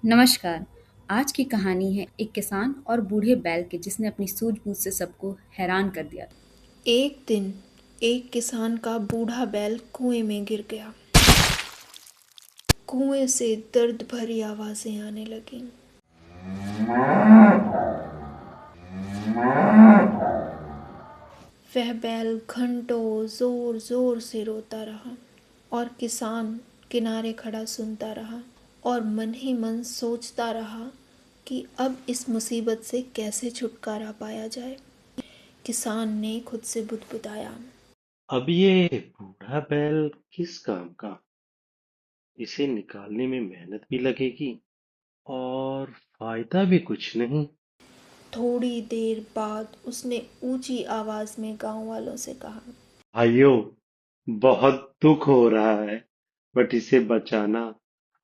नमस्कार। आज की कहानी है एक किसान और बूढ़े बैल की जिसने अपनी सूझबूझ से सबको हैरान कर दिया। एक दिन एक किसान का बूढ़ा बैल कुएं में गिर गया। कुएं से दर्द भरी आवाजें आने लगीं। वह बैल घंटों जोर जोर से रोता रहा और किसान किनारे खड़ा सुनता रहा और मन ही मन सोचता रहा कि अब इस मुसीबत से कैसे छुटकारा पाया जाए। किसान ने खुद से बुदबुदाया। अब ये बूढ़ा बैल किस काम का? इसे निकालने में मेहनत भी लगेगी और फायदा भी कुछ नहीं। थोड़ी देर बाद उसने ऊंची आवाज में गांव वालों से कहा। भाइयों, बहुत दुख हो रहा है, बट इसे बचाना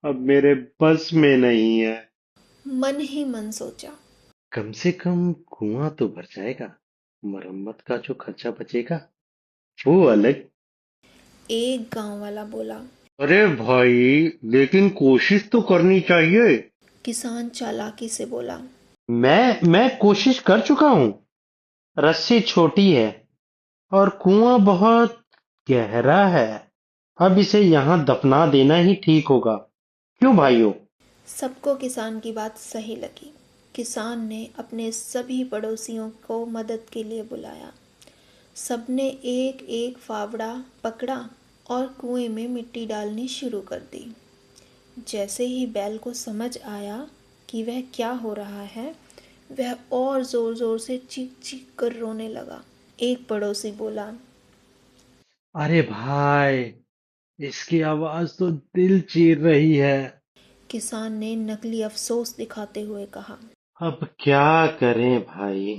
अब मेरे बस में नहीं है। मन ही मन सोचा। कम से कम कुआं तो भर जाएगा, मरम्मत का जो खर्चा बचेगा वो अलग। एक गांव वाला बोला। अरे भाई, लेकिन कोशिश तो करनी चाहिए। किसान चालाकी से बोला। मैं कोशिश कर चुका हूँ। रस्सी छोटी है और कुआं बहुत गहरा है। अब इसे यहाँ दफना देना ही ठीक होगा। क्यों भाइयों? सबको किसान की बात सही लगी। किसान ने अपने सभी पड़ोसियों को मदद के लिए बुलाया। सबने एक एक फावड़ा पकड़ा और कुएं में मिट्टी डालनी शुरू कर दी। जैसे ही बैल को समझ आया कि वह क्या हो रहा है, वह और जोर जोर से चीख चीख कर रोने लगा। एक पड़ोसी बोला। अरे भाई, इसकी आवाज तो दिल चीर रही है। किसान ने नकली अफसोस दिखाते हुए कहा। अब क्या करें भाई,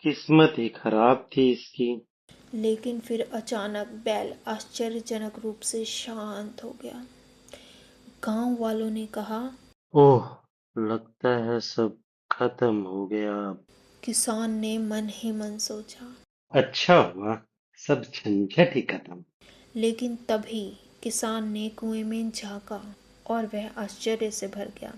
किस्मत ही खराब थी इसकी। लेकिन फिर अचानक बैल आश्चर्यजनक रूप से शांत हो गया। गांव वालों ने कहा। ओह, लगता है सब खत्म हो गया अब। किसान ने मन ही मन सोचा। अच्छा हुआ, सब झंझट ही खत्म। लेकिन तभी किसान ने कुएं में झांका और वह आश्चर्य से भर गया।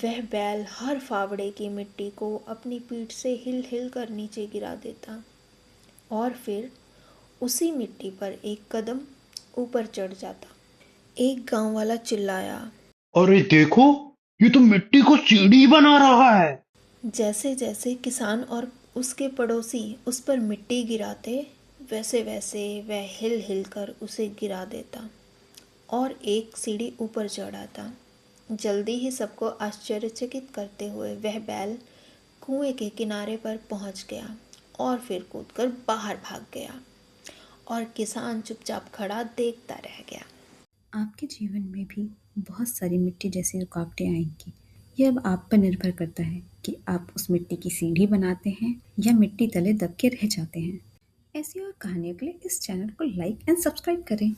वह बैल हर फावड़े की मिट्टी को अपनी पीठ से हिल हिल कर नीचे गिरा देता और फिर उसी मिट्टी पर एक कदम ऊपर चढ़ जाता। एक गांव वाला चिल्लाया। अरे देखो, ये तो मिट्टी को सीढ़ी बना रहा है। जैसे जैसे किसान और उसके पड़ोसी उस पर मिट्टी गिराते, वैसे वैसे वह हिल हिल कर उसे गिरा देता और एक सीढ़ी ऊपर चढ़ाता। जल्दी ही सबको आश्चर्यचकित करते हुए वह बैल कुएं के किनारे पर पहुंच गया और फिर कूदकर बाहर भाग गया और किसान चुपचाप खड़ा देखता रह गया। आपके जीवन में भी बहुत सारी मिट्टी जैसी रुकावटें आएंगी। यह अब आप पर निर्भर करता है कि आप उस मिट्टी की सीढ़ी बनाते हैं या मिट्टी तले दब के रह जाते हैं। ऐसी और कहानियों के लिए इस चैनल को लाइक एंड सब्सक्राइब करें।